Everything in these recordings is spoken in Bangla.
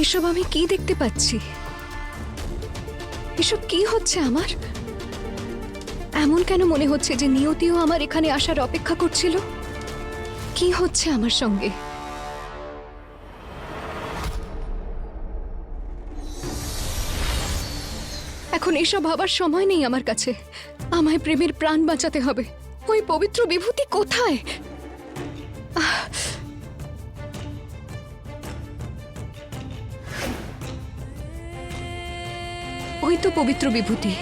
এসব আমি কি দেখতে পাচ্ছি? এসব কি হচ্ছে আমার? এমন কেন মনে হচ্ছে যে নিয়তিও আমার এখানে আসার অপেক্ষা করছিল? কি হচ্ছে আমার সঙ্গে? এখন এসব ভাবার সময় নেই আমার কাছে। আমায় প্রেমের প্রাণ বাঁচাতে হবে। ওই পবিত্র বিভূতি কোথায়? ওই তো পবিত্র বিভূতি।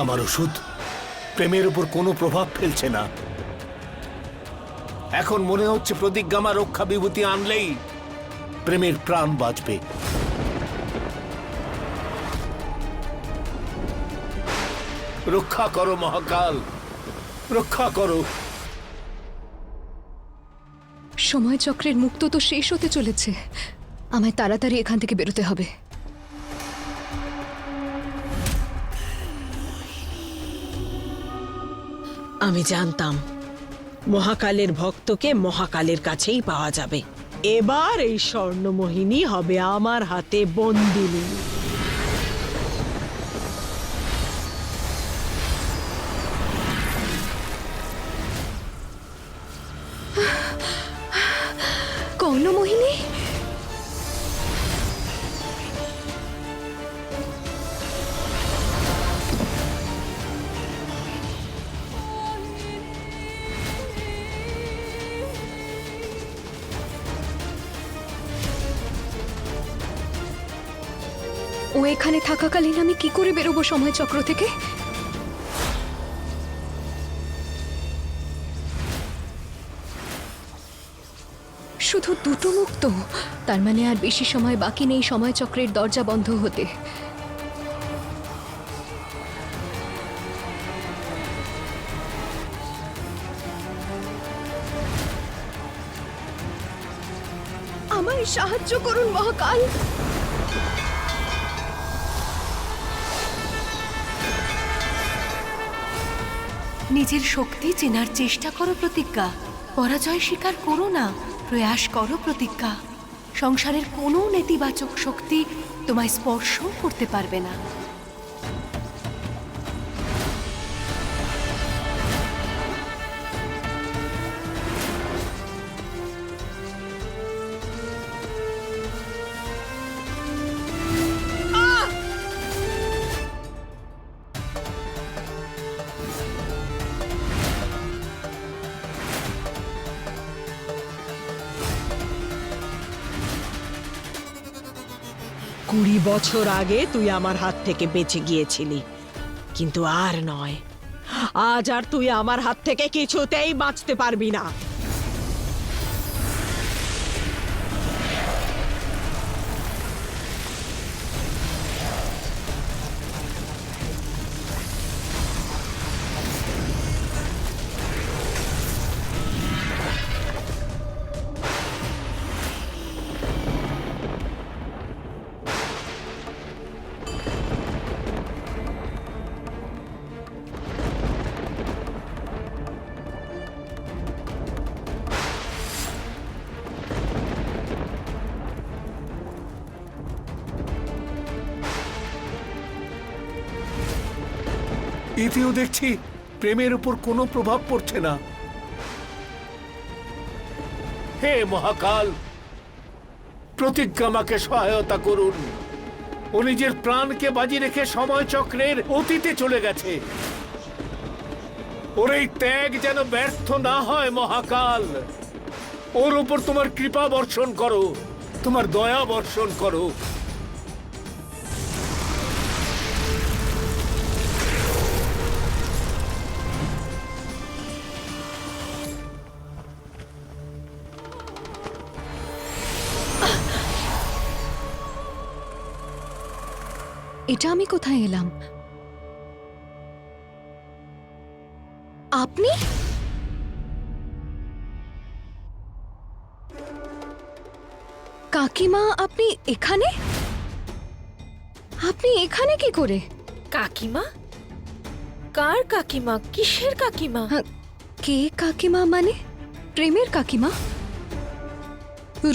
আমার ওষুধ প্রেমের উপর কোনো প্রভাব ফেলছে না। এখন মনে হচ্ছে প্রতিজ্ঞামা রক্ষা বিভূতি আনলেই প্রেমের প্রাণ বাঁচবে। রক্ষা করো মহাকাল, রক্ষা করো। সময় চক্রের মুক্ত তো শেষ হতে চলেছে। আমায় তাড়াতাড়ি এখান থেকে বেরোতে হবে। আমি জানতাম মহাকালের ভক্তকে মহাকালের কাছেই পাওয়া যাবে। এবার এই স্বর্ণমোহিনী হবে আমার হাতে বন্দিনী। কর্ণমোহিনী, ও এখানে থাকাকালীন আমি কি করে বেরোবো সময় চক্র থেকে? শুধু দুটো মুক্ত, তার মানে আর বেশি সময় বাকি নেই সময় চক্রের দরজা বন্ধ হতে। আমায় সাহায্য করুন মহাকাল। নিজের শক্তি চেনার চেষ্টা করো প্রতিজ্ঞা। পরাজয় স্বীকার করো না, প্রয়াস করো প্রতিজ্ঞা। সংসারের কোনো নেতিবাচক শক্তি তোমায় স্পর্শও করতে পারবে না। কুড়ি বছর আগে তুই আমার হাত থেকে বেঁচে গিয়েছিলি, কিন্তু আর নয়। আজ আর তুই আমার হাত থেকে কিছুতেই বাঁচতে পারবি না। এতেও দেখছি প্রেমের উপর কোনো প্রভাব পড়ছে না। হে মহাকাল, প্রতিজ্ঞামাকে সহায়তা করুন। ও নিজের প্রাণকে বাজি রেখে সময় চক্রের অতীতে চলে গেছে। ওর এই ত্যাগ যেন ব্যর্থ না হয় মহাকাল। ওর উপর তোমার কৃপা বর্ষণ করো, তোমার দয়া বর্ষণ করো। এটা আমি কোথায় এলাম? আপনি? কাকিমা, আপনি এখানে? আপনি এখানে কি করে? কাকিমা? কার কাকিমা? কিসের কাকিমা? কে কাকিমা মানে? প্রেমের কাকিমা?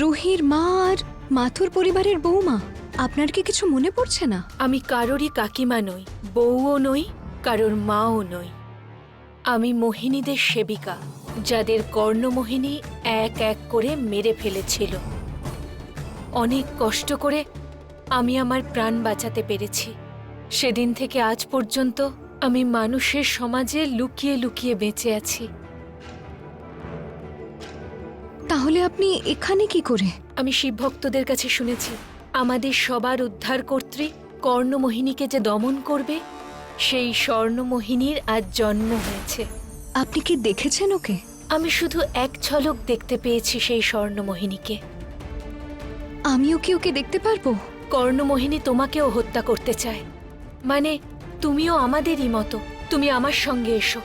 রুহির মা আর মাথুর পরিবারের বৌমা? আপনার কি কিছু মনে পড়ছে না? আমি কারোরই কাকিমা নই, বউও নই, কারোর মাও নই। আমি মোহিনীদের সেবিকা, যাদের কর্ণমোহিনী এক এক করে মেরে ফেলেছিল। অনেক কষ্ট করে আমি আমার প্রাণ বাঁচাতে পেরেছি। সেদিন থেকে আজ পর্যন্ত আমি মানুষের সমাজে লুকিয়ে লুকিয়ে বেঁচে আছি। তাহলে আপনি এখানে কি করে? আমি শিব ভক্তদের কাছে শুনেছি আমাদের সবার উদ্ধারকর্ত্রী কর্ণমোহিনীকে যে দমন করবে, সেই স্বর্ণমোহিনীর আজ জন্ম হয়েছে। আপনি কি দেখেছেন ওকে? আমি শুধু এক ঝলক দেখতে পেয়েছি সেই স্বর্ণমোহিনীকে। আমিও কি ওকে দেখতে পারবো? কর্ণমোহিনী তোমাকেও হত্যা করতে চায়। মানে তুমিও আমাদেরই মতো। তুমি আমার সঙ্গে এসো।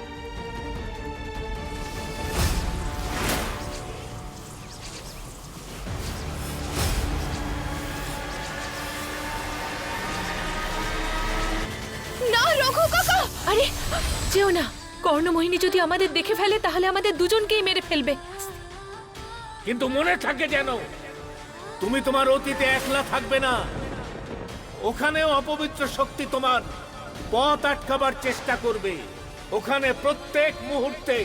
না রঘু কাকা! আরে যেও না, কর্ণমোহিনী যদি আমাদের দেখে ফেলে তাহলে আমাদের দুজনকেই মেরে ফেলবে। কিন্তু মনে থাকে যেন, তুমি তোমার অতীতে একলা থাকবে না। ওখানেও অপবিত্র শক্তি তোমার পথ আটকাবার চেষ্টা করবে। ওখানে প্রত্যেক মুহূর্তে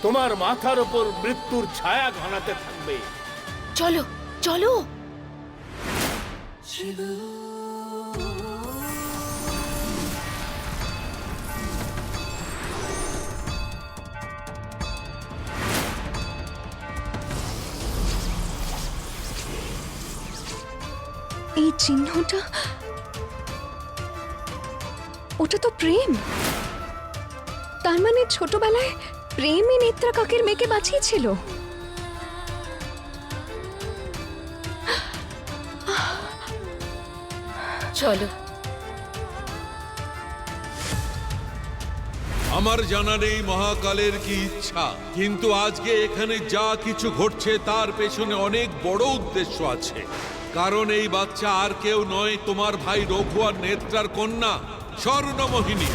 তোমার মাথার উপর মৃত্যুর ছায়া ঘনাতে থাকবে। চলো চলো। এই চিহ্নটা, ওটা তো প্রেম। তার মানে ছোটবেলায় প্রেমই নেত্রা কাকের মেয়েকে বাঁচিয়েছিল। চলো। আমার জানা নেই মহাকালের কি ইচ্ছা, কিন্তু আজকে এখানে যা কিছু ঘটছে তার পেছনে অনেক বড় উদ্দেশ্য আছে। কারণ এই বাচ্চা আর কেউ নয়, তোমার ভাই রঘু আর নেত্রার কন্যা স্বর্ণমোহিনী।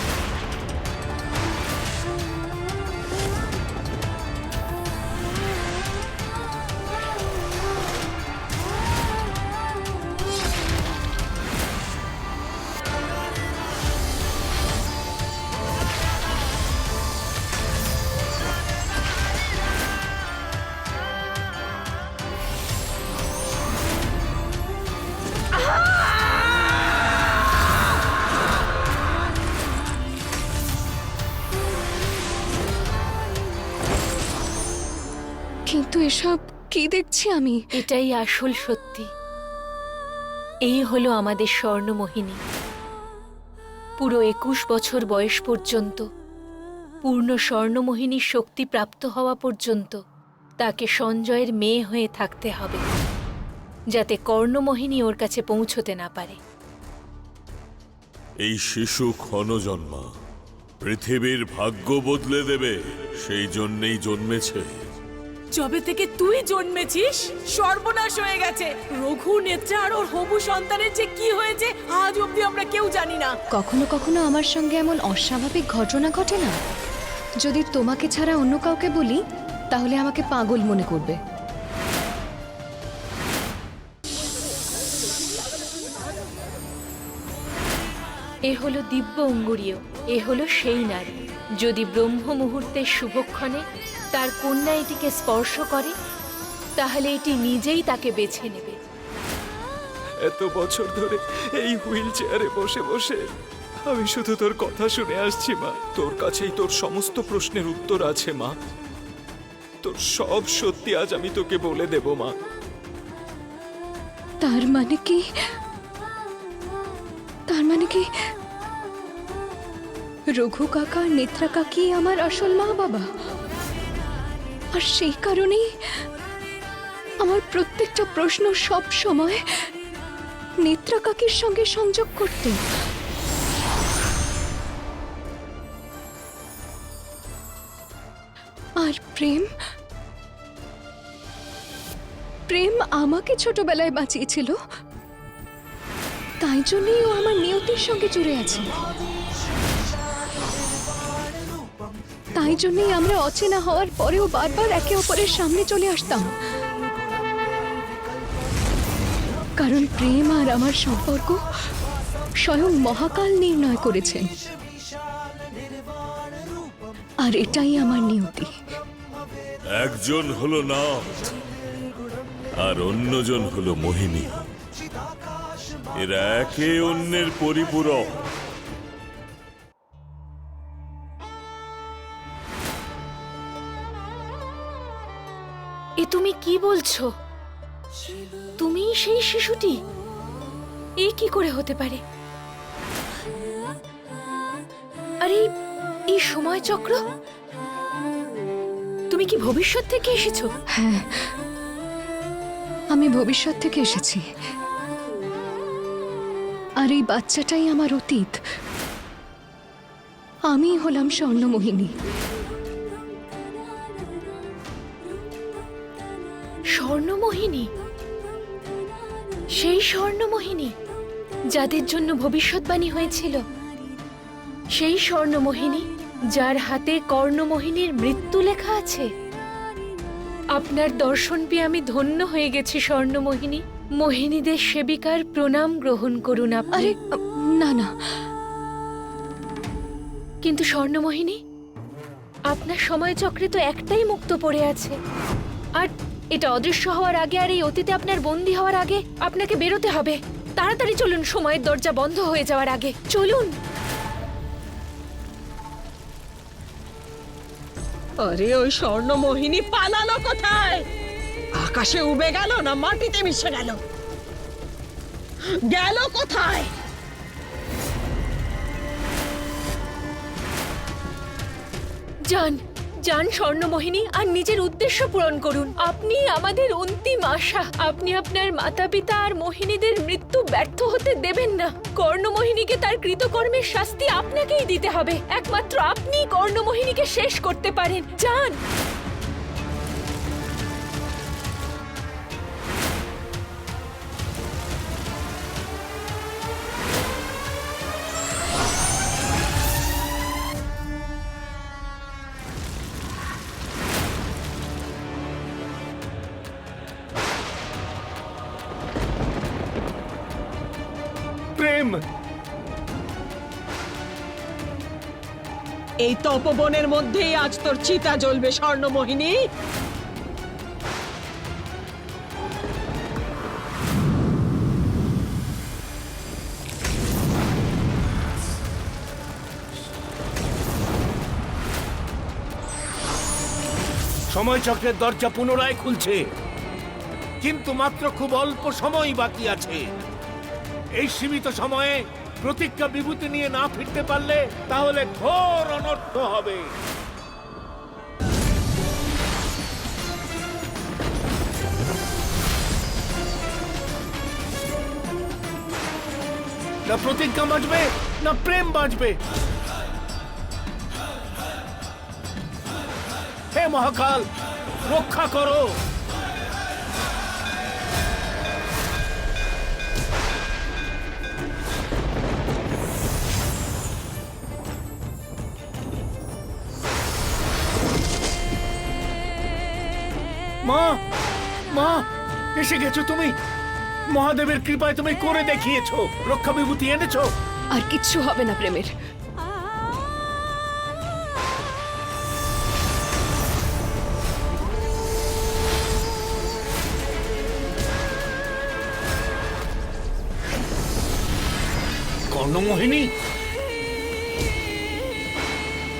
কিন্তু এসব কি দেখছি আমি? এটাই আসল সত্যি। এই হলো আমাদের স্বর্ণমোহিনী। পুরো 21 বছর বয়স পর্যন্ত, পূর্ণ স্বর্ণমোহিনীর শক্তি প্রাপ্ত হওয়া পর্যন্ত তাকে সঞ্জয়ের মেয়ে হয়ে থাকতে হবে, যাতে কর্ণমোহিনী ওর কাছে পৌঁছতে না পারে। এই শিশু ক্ষণজন্মা পৃথিবীর ভাগ্য বদলে দেবে, সেই জন্যেই জন্মেছে। যবে থেকে তুই জন্মেছিস সর্বনাশ হয়ে গেছে। রঘু, নেত্রা আর ওর হবু সন্তানের যে কি হয়েছে আজ অব্দি আমরা কেউ জানি না। কখনো কখনো আমার সঙ্গে এমন অস্বাভাবিক ঘটনা ঘটে না? যদি তোমাকে ছাড়া অন্য কাউকে বলি তাহলে আমাকে পাগল মনে করবে। এ হলো দিব্য অঙ্গুরীয়। এ হলো সেই নারী, যদি ব্রহ্ম মুহূর্তের শুভক্ষণে তার কন্যা এটিকে স্পর্শ করে তাহলে এটি নিজেই তাকে বেছে নেবে। এত বছর ধরে এই হুইল চেয়ারে বসে বসে আমি শুধু তোর কথা শুনে আসছি মা। তোর কাছেই তোর সমস্ত প্রশ্নের উত্তর আছে মা। তোর সব সত্যি আজ আমি তোকে বলে দেব মা। তার মানে কি রঘু কাকা আর নেত্রা কাকি আমার আসল মা বাবা? আর সেই কারণেই আমার প্রত্যেকটা প্রশ্ন সব সময় নেত্রা কাকির সঙ্গে সংযোগ করতে। প্রেম প্রেম আমাকে ছোটবেলায় বাঁচিয়েছিল, তাই জন্যই ও আমার নিয়তির সঙ্গে জুড়ে আছে। তাই জন্যই আমরা অচেনা হওয়ার পরেও বারবার একে অপরের সামনে চলে আসতাম, কারণ প্রেম আর আমার সম্পর্ক স্বয়ং মহাকাল নির্ণয় করেছেন, আর এটাই আমার নিয়তি। একজন হলো নাথ আর অন্যজন হলো মোহিনী। এরা একে অন্যের পরিপূরক। এ তুমি কি বলছো? তুমি সেই শিশুটি? এ কি করে হতে পারে? আরে এই সময় চক্র, তুমি কি ভবিষ্যৎ থেকে এসেছো? হ্যাঁ, আমি ভবিষ্যৎ থেকে এসেছি, আর এই বাচ্চাটাই আমার অতীত। আমি হলাম স্বর্ণমোহিনী। স্বর্ণমোহিনী? সেই স্বর্ণমোহিনী যাদের জন্য ভবিষ্যৎবাণী হয়েছিল, সেই স্বর্ণমোহিনী যার হাতে কর্ণমোহিনীর মৃত্যু লেখা আছে। আপনার দর্শন পেয়ে আমি ধন্য হয়ে গেছি স্বর্ণমোহিনী। মোহিনীদের সেবিকার প্রণাম গ্রহণ করুন আপনি। আরে না না, কিন্তু স্বর্ণমোহিনী, আপনার সময় চক্রে তো একটাই মুক্ত পড়ে আছে, আর এটা অদৃশ্য হওয়ার আগে আর এই অতীতে আপনার বন্দী হওয়ার আগে আপনাকে বেরোতে হবে। তাড়াতাড়ি চলুন, সময়ের দরজা বন্ধ হয়ে যাওয়ার আগে চলুন। আরে ওই স্বর্ণমোহিনী পালালো কোথায়? আকাশে উবে গেল না মাটিতে মিশে গেল? গেল কোথায়? যান যান স্বর্ণমোহিনী, আর নিজের উদ্দেশ্য পূরণ করুন। আপনি আমাদের অন্তিম আশা। আপনি আপনার মাতা পিতা আর মোহিনীদের মৃত্যু ব্যর্থ হতে দেবেন না। কর্ণমোহিনীকে তার কৃতকর্মের শাস্তি আপনাকেই দিতে হবে। একমাত্র আপনিই কর্ণমোহিনীকে শেষ করতে পারেন। যান। প্রেম, এই তপবনের মধ্যেই আজ তোর চিতা জ্বলবে স্বর্ণমোহিনী। সময় চক্রের দরজা পুনরায় খুলছে, কিন্তু মাত্র খুব অল্প সময় বাকি আছে। এই সীমিত সময়ে প্রতিজ্ঞা বিভূতি নিয়ে না ফিরতে পারলে তাহলে ঘোর অনর্থ হবে। না প্রতিজ্ঞা বাঁচবে, না প্রেম বাঁচবে। হে মহাকাল, রক্ষা করো। মা, মা, এসে গেছো তুমি। মহাদেবের কৃপায় তুমি করে দেখিয়েছো, রক্ষা বিভূতি এনেছো। আর কিচ্ছু হবে না প্রেমের। কর্ণমোহিনী,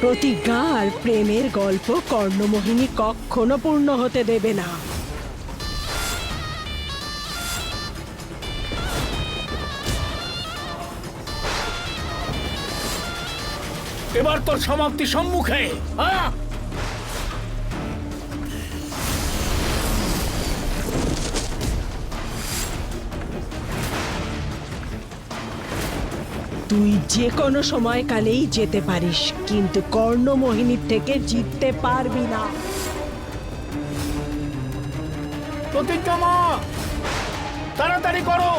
প্রতিজ্ঞা আর প্রেমের গল্প কর্ণমোহিনী কখনো পূর্ণ হতে দেবে না। এবার তোর সমাপ্তি সম্মুখে। তুই যে কোনো সময়কালেই যেতে পারিস, কিন্তু কর্ণমোহিনীর থেকে জিততে পারবি না। প্রতিজ্ঞা মা, তাড়াতাড়ি করো,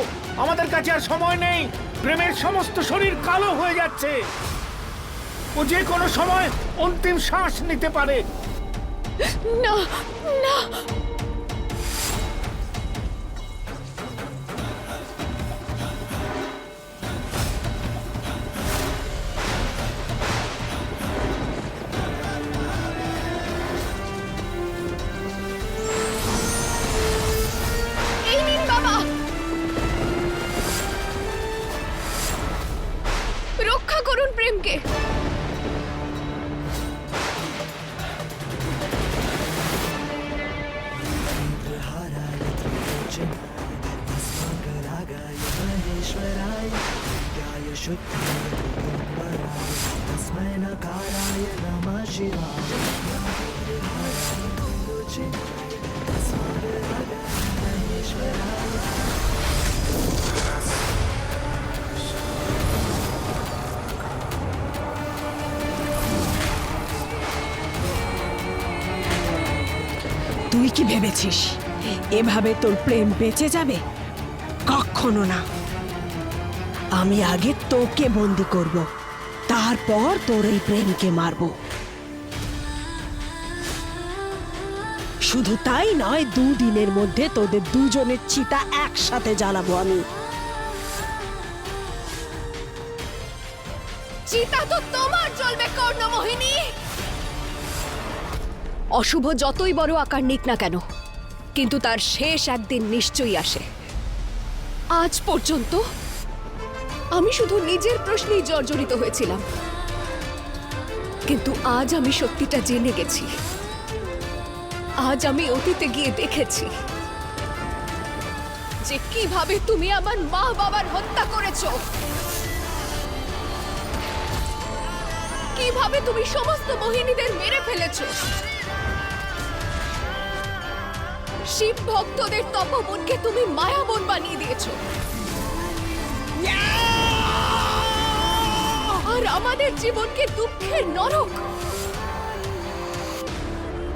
আমাদের কাছে আর সময় নেই। প্রেমের সমস্ত শরীর কালো হয়ে যাচ্ছে, ও যে কোনো সময় অন্তিম শ্বাস নিতে পারে। না না, এই নিন বাবা, রক্ষা করুন প্রেমকে। তুই কি ভেবেছিস এভাবে তোর প্রেম বেঁচে যাবে? কখনো না। আমি আগে তোকে বন্দি করব, তারপর তোর এই প্রেমকে মারব। শুধু তাই নয়, 2 দিনের মধ্যে তোদের দুজনের চিতা একসাথে জ্বালাবো আমি। চিতা তো তোমার জ্বলবে কর্ণমোহিনী। অশুভ যতই বড় আকার নিক না কেন, কিন্তু তার শেষ একদিন নিশ্চয়ই আসে। আজ পর্যন্ত আমি শুধু নিজের প্রশ্নেই জর্জরিত হয়েছিলাম, কিন্তু আজ আমি সত্যিটা জেনে গেছি। আজ আমি অতীতে গিয়ে দেখেছি যে কিভাবে তুমি আমার মা বাবার হত্যা করেছো, কিভাবে তুমি সমস্ত মোহিনীদের মেরে ফেলেছো, শিব ভক্তদের তপবনকে তুমি মায়াবন বানিয়ে দিয়েছো, আর আমাদের জীবনকে দুঃখের নরক।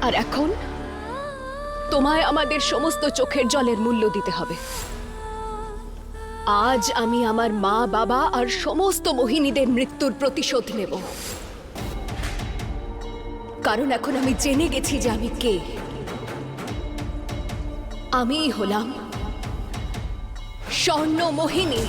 আর এখন তোমায় আমাদের সমস্ত চোখের জলের মূল্য দিতে হবে। আজ আমি আমার মা বাবা আর সমস্ত মোহিনীদের মৃত্যুর প্রতিশোধ নেব, কারণ এখন আমি জেনে গেছি যে আমি কে। আমিই হলাম স্বর্ণ মোহিনী।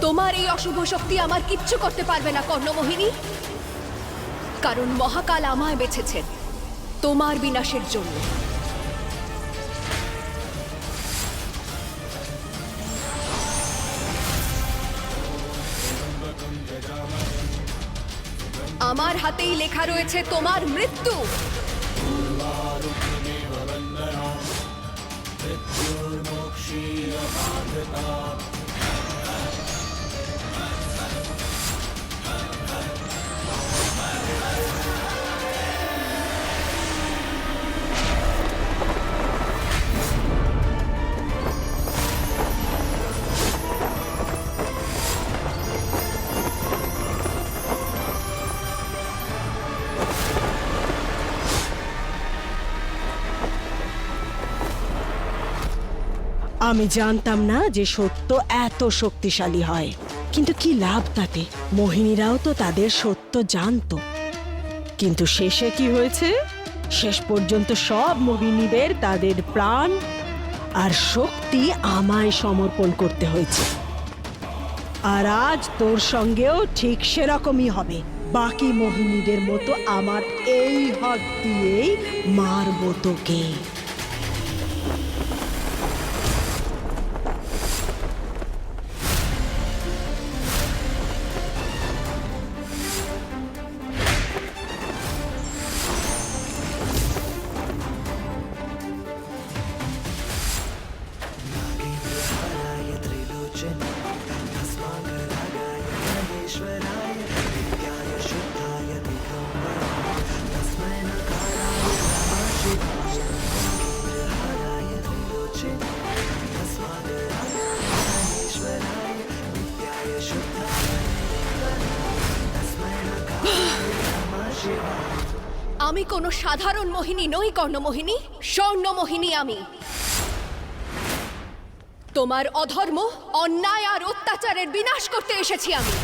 তোমার এই অশুভ শক্তি আমার কিচ্ছু করতে পারবে না কর্ণমোহিনী, কারণ মহাকাল আমায় বেছেছেন তোমার বিনাশের জন্য। আমার হাতেই লেখা রয়েছে তোমার মৃত্যু। আমি জানতাম না যে সত্য এত শক্তিশালী হয়, কিন্তু কি লাভ তাতে? মোহিনীরাও তো তাদের সত্য জানতো, কিন্তু শেষে কি হয়েছে? শেষ পর্যন্ত সব মোহিনীদের তাদের প্রাণ আর শক্তি আমায় সমর্পণ করতে হয়েছে। আর আজ তোর সঙ্গেও ঠিক সেরকমই হবে। বাকি মোহিনীদের মতো আমার এই হাত দিয়েই মারবো তোকে। আমি কোনো সাধারণ মোহিনী নই কর্ণমোহিনী, স্বর্ণমোহিনী আমি। তোমার অধর্ম, অন্যায় আর অত্যাচারের বিনাশ করতে এসেছি আমি।